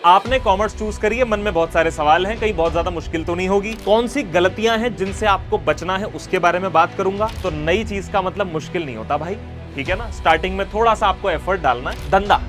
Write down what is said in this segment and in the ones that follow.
आपने commerce choose करी है, मन में बहुत सारे सवाल हैं, कहीं बहुत ज्यादा मुश्किल तो नहीं होगी। कौन सी गलतियां हैं जिनसे आपको बचना है उसके बारे में बात करूंगा। तो नई चीज का मतलब मुश्किल नहीं होता भाई, ठीक है ना। स्टार्टिंग में थोड़ा सा आपको एफर्ट डालना है। धंधा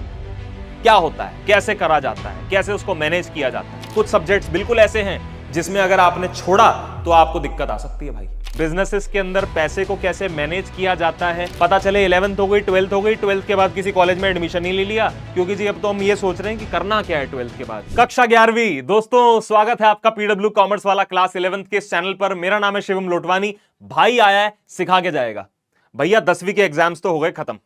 क्या होता है, कैसे करा जाता है, कैसे उसको मैनेज किया जाता है। कुछ सब्जेक्ट्स बिल्कुल ऐसे हैं जिसमें अगर आपने छोड़ा तो आपको दिक्कत आ सकती है भाई। बिजनेसेस के अंदर पैसे को कैसे मैनेज किया जाता है, पता चले 11th हो गई, 12th हो गई, 12th के बाद किसी कॉलेज में एडमिशन ही ले लिया, क्योंकि जी अब तो हम ये सोच रहे हैं कि करना क्या है 12th के बाद। कक्षा 11वीं दोस्तों, स्वागत है आपका पीडब्ल्यू कॉमर्स वाला क्लास 11th के इस चैनल पर। मेरा नाम है शिवम लोटवानी। भाई आया है, सिखा के जाएगा। भैया 10वीं के एग्जाम्स तो हो गए खत्म,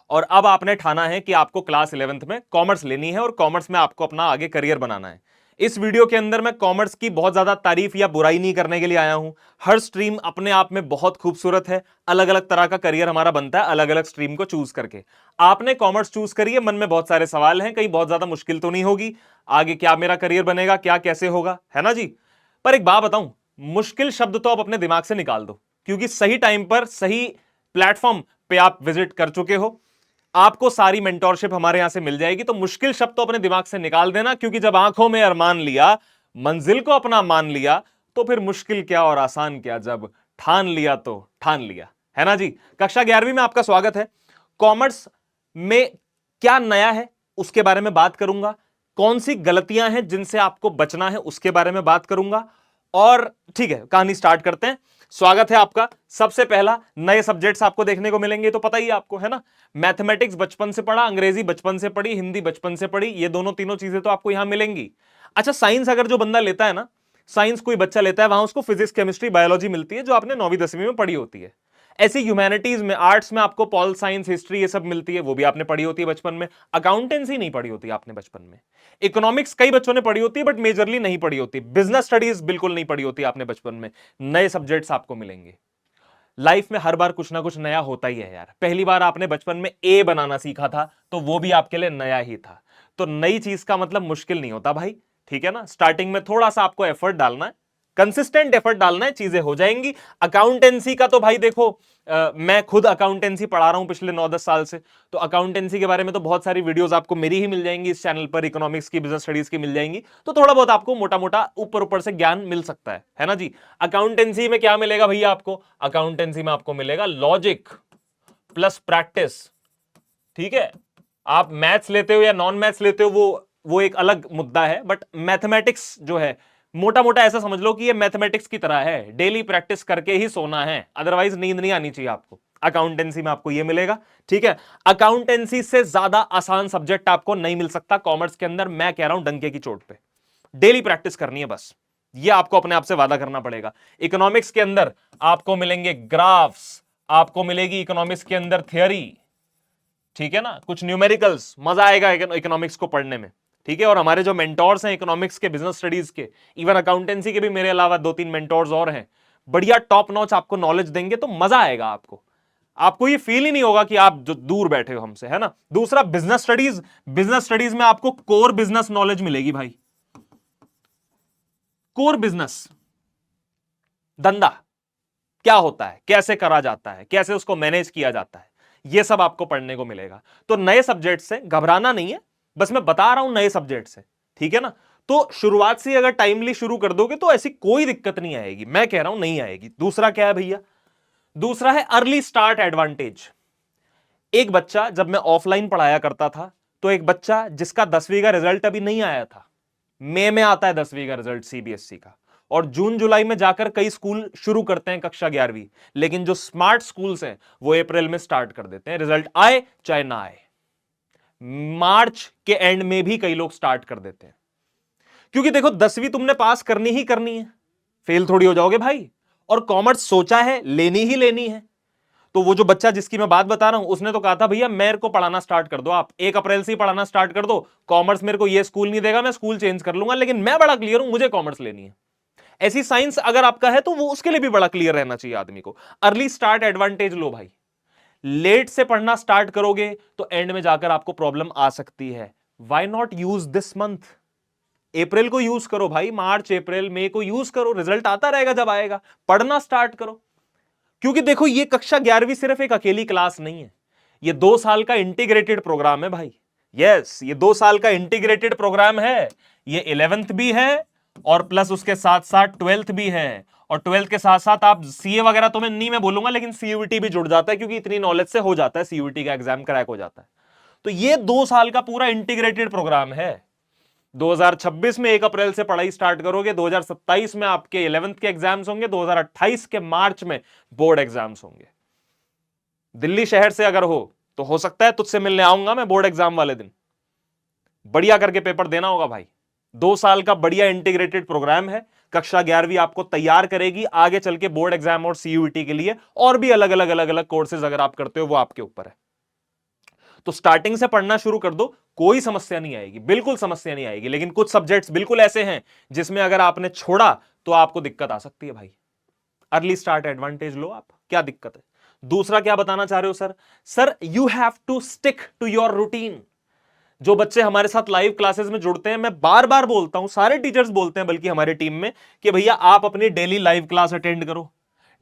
और अब आपने ठाना है कि आपको क्लास 11th में कॉमर्स लेनी है और कॉमर्स में आपको अपना आगे करियर बनाना है। इस वीडियो के अंदर मैं कॉमर्स की बहुत ज्यादा तारीफ या बुराई नहीं करने के लिए आया हूं। हर स्ट्रीम अपने आप में बहुत खूबसूरत है, अलग अलग तरह का करियर हमारा बनता है अलग अलग स्ट्रीम को चूज करके। आपने कॉमर्स चूज करी है, मन में बहुत सारे सवाल हैं, कहीं बहुत ज्यादा मुश्किल तो नहीं होगी। आगे क्या मेरा करियर बनेगा, क्या कैसे होगा, है ना जी। पर एक बात बताऊं, मुश्किल शब्द तो आप अपने दिमाग से निकाल दो, क्योंकि सही टाइम पर सही प्लेटफॉर्म पे आप विजिट कर चुके हो। आपको सारी मेंटोरशिप हमारे यहां से मिल जाएगी। तो मुश्किल शब्द तो अपने दिमाग से निकाल देना, क्योंकि जब आंखों में अरमान लिया, मंजिल को अपना मान लिया, तो फिर मुश्किल क्या और आसान क्या, जब ठान लिया तो ठान लिया, है ना जी। कक्षा 11वीं में आपका स्वागत है। कॉमर्स में क्या नया है उसके बारे में बात करूंगा। कौन सी गलतियां हैं जिनसे आपको बचना है उसके बारे में बात करूंगा। और ठीक है, कहानी स्टार्ट करते हैं। स्वागत है आपका। सबसे पहला, नए सब्जेक्ट्स आपको देखने को मिलेंगे, तो पता ही आपको है ना। मैथमेटिक्स बचपन से पढ़ा, अंग्रेजी बचपन से पढ़ी, हिंदी बचपन से पढ़ी, ये दोनों तीनों चीजें तो आपको यहां मिलेंगी। अच्छा, साइंस अगर जो बंदा लेता है ना, साइंस कोई बच्चा लेता है, वहां उसको फिजिक्स केमिस्ट्री बायोलॉजी मिलती है, जो आपने 9वीं 10वीं में पढ़ी होती है। ऐसे ह्यूमैनिटीज में, आर्ट्स में आपको पॉल साइंस हिस्ट्री ये सब मिलती है, वो भी आपने पढ़ी होती है बचपन में। अकाउंटेंसी नहीं पढ़ी होती आपने बचपन में। इकोनॉमिक्स कई बच्चों ने पढ़ी होती है, बट मेजरली नहीं पढ़ी होती। बिजनेस स्टडीज बिल्कुल नहीं पढ़ी होती आपने बचपन में। नए सब्जेक्ट्स आपको मिलेंगे। लाइफ में हर बार कुछ ना कुछ नया होता ही है यार। पहली बार आपने बचपन में ए बनाना सीखा था, तो वो भी आपके लिए नया ही था। तो नई चीज का मतलब मुश्किल नहीं होता भाई, ठीक है ना। स्टार्टिंग में थोड़ा सा आपको एफर्ट डालना है, कंसिस्टेंट एफर्ट डालना है, चीजें हो जाएंगी। अकाउंटेंसी का तो भाई देखो, मैं खुद अकाउंटेंसी पढ़ा रहा हूं पिछले 9-10 साल से, तो अकाउंटेंसी के बारे में तो बहुत सारी वीडियोस आपको मेरी ही मिल जाएंगी इस चैनल पर। इकोनॉमिक्स की, बिजनेस स्टडीज की मिल जाएंगी, तो थोड़ा बहुत आपको मोटा मोटा ऊपर ऊपर से ज्ञान मिल सकता है ना जी। अकाउंटेंसी में क्या मिलेगा भैया आपको? अकाउंटेंसी में आपको मिलेगा लॉजिक प्लस प्रैक्टिस, ठीक है। आप मैथ्स लेते हो या नॉन मैथ्स लेते हो, वो एक अलग मुद्दा है, बट मैथमेटिक्स जो है, मोटा मोटा ऐसा समझ लो कि ये मैथमेटिक्स की तरह है, डेली प्रैक्टिस करके ही सोना है, अदरवाइज नींद नहीं आनी चाहिए आपको। अकाउंटेंसी में आपको ये मिलेगा, ठीक है। अकाउंटेंसी से ज्यादा आसान सब्जेक्ट आपको नहीं मिल सकता कॉमर्स के अंदर, मैं कह रहा हूं डंके की चोट पे। डेली प्रैक्टिस करनी है बस, ये आपको अपने आप से वादा करना पड़ेगा। इकोनॉमिक्स के अंदर आपको मिलेंगे ग्राफ्स, आपको मिलेगी इकोनॉमिक्स के अंदर थियरी, ठीक है ना, कुछ न्यूमेरिकल्स, मजा आएगा इकोनॉमिक्स को पढ़ने में, ठीक है। और हमारे जो मेंटोर्स हैं इकोनॉमिक्स के, बिजनेस स्टडीज के, इवन अकाउंटेंसी के भी मेरे अलावा 2-3 मेंटोर्स और हैं, बढ़िया टॉप नॉच आपको नॉलेज देंगे, तो मजा आएगा आपको। आपको ये फील ही नहीं होगा कि आप जो दूर बैठे हो हमसे, है ना। दूसरा, बिजनेस स्टडीज। बिजनेस स्टडीज में आपको कोर बिजनेस नॉलेज मिलेगी भाई। कोर बिजनेस, धंधा क्या होता है, कैसे करा जाता है, कैसे उसको मैनेज किया जाता है, यह सब आपको पढ़ने को मिलेगा। तो नए सब्जेक्ट से घबराना नहीं है, बस मैं बता रहा हूं नए सब्जेक्ट से, ठीक है ना। तो शुरुआत से अगर टाइमली शुरू कर दोगे तो ऐसी कोई दिक्कत नहीं आएगी, मैं कह रहा हूं नहीं आएगी। दूसरा क्या है भैया? दूसरा है अर्ली स्टार्ट एडवांटेज। एक बच्चा, जब मैं ऑफलाइन पढ़ाया करता था, तो एक बच्चा जिसका 10वीं का रिजल्ट अभी नहीं आया था, मई में आता है 10वीं का रिजल्ट सीबीएसई का, और जून जुलाई में जाकर कई स्कूल शुरू करते हैं कक्षा 11वीं, लेकिन जो स्मार्ट स्कूल्स हैं वो अप्रैल में स्टार्ट कर देते हैं, रिजल्ट आए चाहे ना आए। मार्च के एंड में भी कई लोग स्टार्ट कर देते हैं, क्योंकि देखो 10वीं तुमने पास करनी ही करनी है, फेल थोड़ी हो जाओगे भाई। और कॉमर्स सोचा है लेनी ही लेनी है। तो वो जो बच्चा जिसकी मैं बात बता रहा हूं, उसने तो कहा था भैया मेरे को पढ़ाना स्टार्ट कर दो, आप 1 अप्रैल से ही पढ़ाना स्टार्ट कर दो, कॉमर्स मेरे को ये स्कूल नहीं देगा, मैं स्कूल चेंज कर लूंगा, लेकिन मैं बड़ा क्लियर हूं, मुझे कॉमर्स लेनी है। ऐसी साइंस अगर आपका है तो वो उसके लिए भी बड़ा क्लियर रहना चाहिए आदमी को। अर्ली स्टार्ट एडवांटेज लो भाई। लेट से पढ़ना स्टार्ट करोगे तो एंड में जाकर आपको प्रॉब्लम आ सकती है। Why not use this month? अप्रैल को यूज करो भाई, मार्च अप्रैल मई को यूज करो, रिजल्ट आता रहेगा, जब आएगा पढ़ना स्टार्ट करो। क्योंकि देखो ये कक्षा 11वीं सिर्फ एक अकेली क्लास नहीं है, ये 2 साल का इंटीग्रेटेड प्रोग्राम है भाई। यस, ये 2 साल का इंटीग्रेटेड प्रोग्राम है। ये 11th भी है और प्लस उसके साथ साथ 12th भी है, और 12th के साथ साथ आप सीए वगैरह तो मैं नहीं मैं बोलूंगा, लेकिन सीयूईटी भी जुड़ जाता है, क्योंकि इतनी नॉलेज से हो जाता है, सीयूईटी का एग्जाम क्रैक हो जाता है। तो ये 2 साल का पूरा इंटीग्रेटेड प्रोग्राम है। 2026 में 1 अप्रैल से पढ़ाई स्टार्ट करोगे, 2027 में आपके 11th के एग्जाम्स होंगे, 2028 के मार्च में बोर्ड एग्जाम्स होंगे। दिल्ली शहर से अगर हो तो हो सकता है तुझसे मिलने आऊंगा मैं बोर्ड एग्जाम वाले दिन, बढ़िया करके पेपर देना होगा भाई। 2 साल का बढ़िया इंटीग्रेटेड प्रोग्राम है। कक्षा 11वीं आपको तैयार करेगी आगे चल के बोर्ड एग्जाम और सीयूईटी के लिए, और भी अलग अलग कोर्सेज अगर आप करते हो वो आपके ऊपर है। तो स्टार्टिंग से पढ़ना शुरू कर दो, कोई समस्या नहीं आएगी, बिल्कुल समस्या नहीं आएगी। लेकिन कुछ सब्जेक्ट्स बिल्कुल ऐसे हैं जिसमें अगर आपने छोड़ा तो आपको दिक्कत आ सकती है भाई। अर्ली स्टार्ट एडवांटेज लो आप, क्या दिक्कत है। दूसरा क्या बताना चाह रहे हो sir? Sir you have to stick to your routine. जो बच्चे हमारे साथ लाइव क्लासेस में जुड़ते हैं, मैं बार बार बोलता हूं, सारे टीचर्स बोलते हैं बल्कि हमारे टीम में, कि भैया आप अपनी डेली लाइव क्लास अटेंड करो,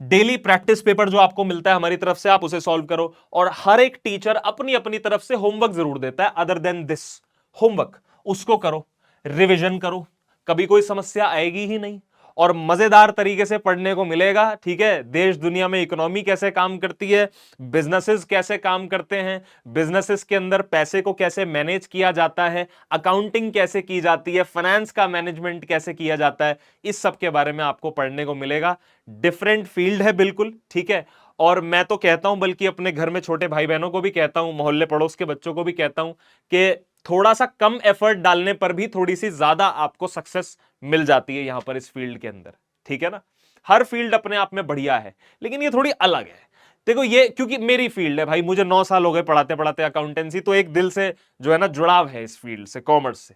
डेली प्रैक्टिस पेपर जो आपको मिलता है हमारी तरफ से आप उसे सॉल्व करो, और हर एक टीचर अपनी अपनी तरफ से होमवर्क जरूर देता है अदर देन दिस होमवर्क, उसको करो, रिवीजन करो, कभी कोई समस्या आएगी ही नहीं, और मजेदार तरीके से पढ़ने को मिलेगा। ठीक है, देश दुनिया में इकोनॉमी कैसे काम करती है, बिजनेसेस कैसे काम करते हैं, बिजनेसेस के अंदर पैसे को कैसे मैनेज किया जाता है, अकाउंटिंग कैसे की जाती है, फाइनेंस का मैनेजमेंट कैसे किया जाता है, इस सब के बारे में आपको पढ़ने को मिलेगा। डिफरेंट फील्ड है बिल्कुल, ठीक है। और मैं तो कहता हूं, बल्कि अपने घर में छोटे भाई बहनों को भी कहता हूं, मोहल्ले पड़ोस के बच्चों को भी कहता हूं, कि थोड़ा सा कम एफर्ट डालने पर भी थोड़ी सी ज्यादा आपको सक्सेस मिल जाती है यहां पर इस फील्ड के अंदर। ठीक है ना, हर फील्ड अपने आप में बढ़िया है, लेकिन ये थोड़ी अलग है। देखो ये क्योंकि मेरी फील्ड है भाई, मुझे 9 साल हो गए पढ़ाते पढ़ाते अकाउंटेंसी, तो एक दिल से जो है ना जुड़ाव है इस फील्ड से, कॉमर्स से।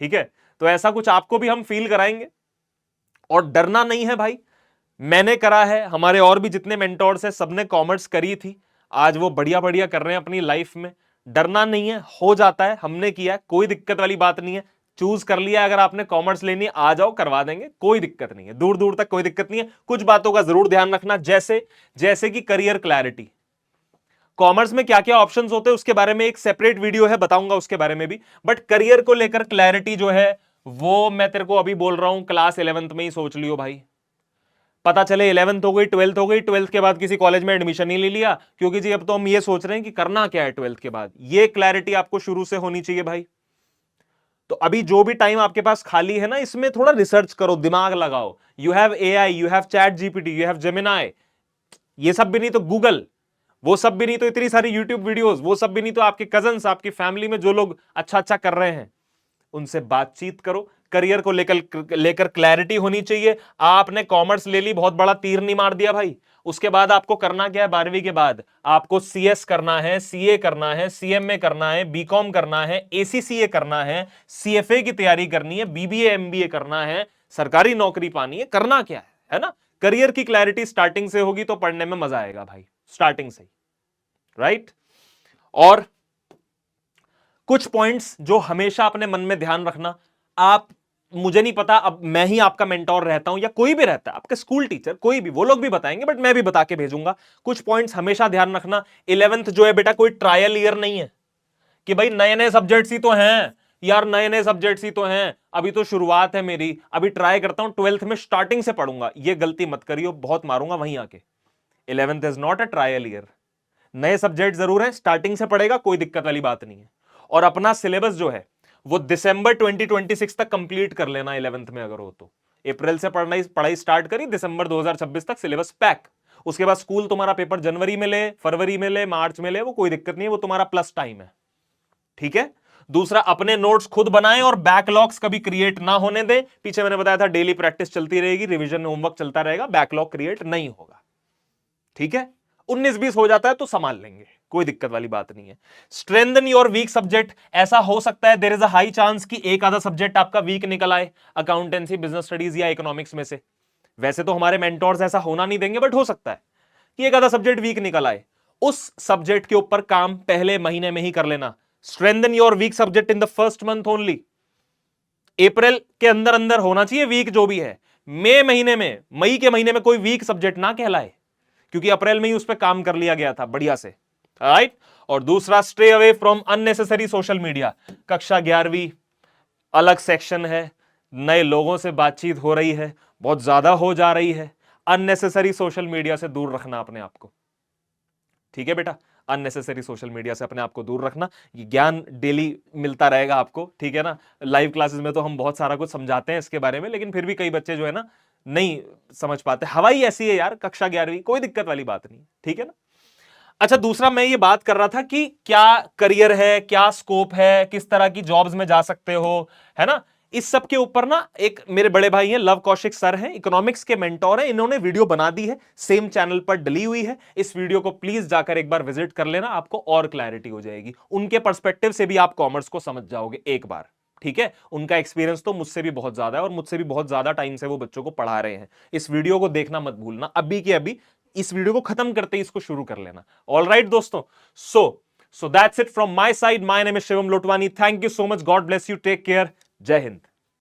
ठीक है, तो ऐसा कुछ आपको भी हम फील कराएंगे, और डरना नहीं है भाई। मैंने करा है, हमारे और भी जितने मेंटोर्स हैं सबने कॉमर्स करी थी, आज वो बढ़िया बढ़िया कर रहे हैं अपनी लाइफ में। डरना नहीं है, हो जाता है, हमने किया, कोई दिक्कत वाली बात नहीं है। चूज कर लिया, अगर आपने कॉमर्स लेनी आ जाओ, करवा देंगे, कोई दिक्कत नहीं है, दूर दूर तक कोई दिक्कत नहीं है। कुछ बातों का जरूर ध्यान रखना, जैसे कि करियर क्लैरिटी। कॉमर्स में क्या क्या ऑप्शंस होते हैं उसके बारे में एक सेपरेट वीडियो है, बताऊंगा उसके बारे में भी, बट करियर को लेकर क्लैरिटी जो है वो मैं तेरे को अभी बोल रहा हूं, क्लास 11th में ही सोच लियो भाई। पता चले 11th हो गई, 12th हो गई, 12th के बाद किसी कॉलेज में एडमिशन ही ले लिया, क्योंकि जी अब तो हम ये सोच रहे हैं कि करना क्या है 12th के बाद। ये क्लैरिटी आपको शुरू से होनी चाहिए भाई। तो अभी जो भी टाइम आपके पास खाली है ना, इसमें थोड़ा रिसर्च करो, दिमाग लगाओ। You have AI, you have chat GPT, you have Gemini, ये सब भी नहीं तो गूगल, वो सब भी नहीं तो इतनी सारी यूट्यूब वीडियोस, वो सब भी नहीं तो आपके कजन्स, आपकी फैमिली में जो लोग अच्छा अच्छा कर रहे हैं उनसे बातचीत करो। करियर को लेकर क्लैरिटी होनी चाहिए। आपने कॉमर्स ले ली, बहुत बड़ा तीर नहीं मार दिया भाई। उसके बाद आपको करना क्या है? 12वीं के बाद आपको सीएस करना है, सीए करना है, सीएमए करना है, बीकॉम करना है, एसीसीए करना है, सीएफए की तैयारी करनी है, बीबीए एमबीए करना है, सरकारी नौकरी पानी है, करना क्या है ना। करियर की क्लैरिटी स्टार्टिंग से होगी तो पढ़ने में मजा आएगा भाई, स्टार्टिंग से ही, राइट। और कुछ पॉइंट्स जो हमेशा अपने मन में ध्यान रखना, आप, मुझे नहीं पता, अब मैं ही आपका मेंटोर रहता हूं या कोई भी रहता है, आपके स्कूल टीचर कोई भी, वो लोग भी बताएंगे, बट मैं भी बता के भेजूंगा। कुछ पॉइंट्स हमेशा ध्यान रखना। 11th जो है बेटा कोई ट्रायल ईयर नहीं है कि भाई नए नए सब्जेक्ट्स ही तो हैं यार, नए नए सब्जेक्ट्स ही तो हैं, अभी तो शुरुआत है मेरी, अभी ट्राई करता हूं, 12th में स्टार्टिंग से पढ़ूंगा। ये गलती मत करियो, बहुत मारूंगा वहीं आके। 11th is not a trial year. नए सब्जेक्ट जरूर है, स्टार्टिंग से पढ़ेगा, कोई दिक्कत वाली बात नहीं है। और अपना सिलेबस जो है वो दिसंबर 2026 तक कंप्लीट कर लेना 11th में अगर हो तो। अप्रैल से पढ़ाई स्टार्ट करी, दिसंबर 2026 तक सिलेबस पैक। उसके बाद स्कूल तुम्हारा पेपर जनवरी में ले, फरवरी में ले, मार्च में ले, वो कोई दिक्कत नहीं है, वो तुम्हारा प्लस टाइम है। ठीक है। दूसरा, अपने नोट्स खुद बनाएं और बैकलॉग्स कभी क्रिएट ना होने दें। पीछे मैंने बताया था डेली प्रैक्टिस चलती रहेगी, रिवीजन होमवर्क चलता रहेगा, बैकलॉग क्रिएट नहीं होगा। ठीक है। 19-20 हो जाता है तो संभाल लेंगे, कोई दिक्कत वाली बात नहीं है। स्ट्रेंथन योर वीक सब्जेक्ट, ऐसा हो सकता है there is a high chance कि एक आधा सब्जेक्ट आपका वीक निकल आए, अकाउंटेंसी, बिजनेस स्टडीज या इकोनॉमिक्स में से। वैसे तो हमारे मेंटोर्स ऐसा होना नहीं देंगे, बट हो सकता है कि एक आधा सब्जेक्ट वीक निकल आए। उस सब्जेक्ट के ऊपर काम पहले महीने में ही कर लेना। Strengthen your weak subject in the first month only. अप्रैल के अंदर अंदर होना चाहिए वीक जो भी है। मई के महीने में कोई वीक सब्जेक्ट ना कहलाए, क्योंकि अप्रैल में ही उस पर काम कर लिया गया था बढ़िया से। राइट। और दूसरा, stay away from unnecessary social media. कक्षा 11वीं, अलग सेक्शन है, नए लोगों से बातचीत हो रही है, बहुत ज्यादा हो जा रही है। अननेसेसरी सोशल मीडिया से दूर रखना अपने आप को, ठीक है बेटा। अननेसेसरी सोशल मीडिया से अपने आप को दूर रखना। ये ज्ञान डेली मिलता रहेगा आपको, ठीक है ना। लाइव क्लासेस में तो हम बहुत सारा कुछ समझाते हैं इसके बारे में, लेकिन फिर भी कई बच्चे जो है ना नहीं समझ पाते। हवाई ऐसी है यार, कक्षा 11वीं, कोई दिक्कत वाली बात नहीं, ठीक है ना। अच्छा, दूसरा मैं ये बात कर रहा था कि क्या करियर है, क्या स्कोप है, किस तरह की जॉब्स में जा सकते हो, है ना। इस सब के ऊपर ना एक मेरे बड़े भाई हैं, लव कौशिक सर हैं, इकोनॉमिक्स के मेंटोर हैं, इन्होंने वीडियो बना दी है, सेम चैनल पर डली हुई है। इस वीडियो को प्लीज जाकर एक बार विजिट कर लेना, आपको और क्लैरिटी हो जाएगी। उनके पर्सपेक्टिव से भी आप कॉमर्स को समझ जाओगे एक बार, ठीक है। उनका एक्सपीरियंस तो मुझसे भी बहुत ज्यादा है, और मुझसे भी बहुत ज्यादा टाइम से वो बच्चों को पढ़ा रहे हैं। इस वीडियो को देखना मत भूलना, अभी के अभी इस वीडियो को खत्म करते ही इसको शुरू कर लेना। ऑल राइट दोस्तों, so that's it from my side. My name is Shivam Lotwani. Thank you so much, God bless you, take care, जय हिंद।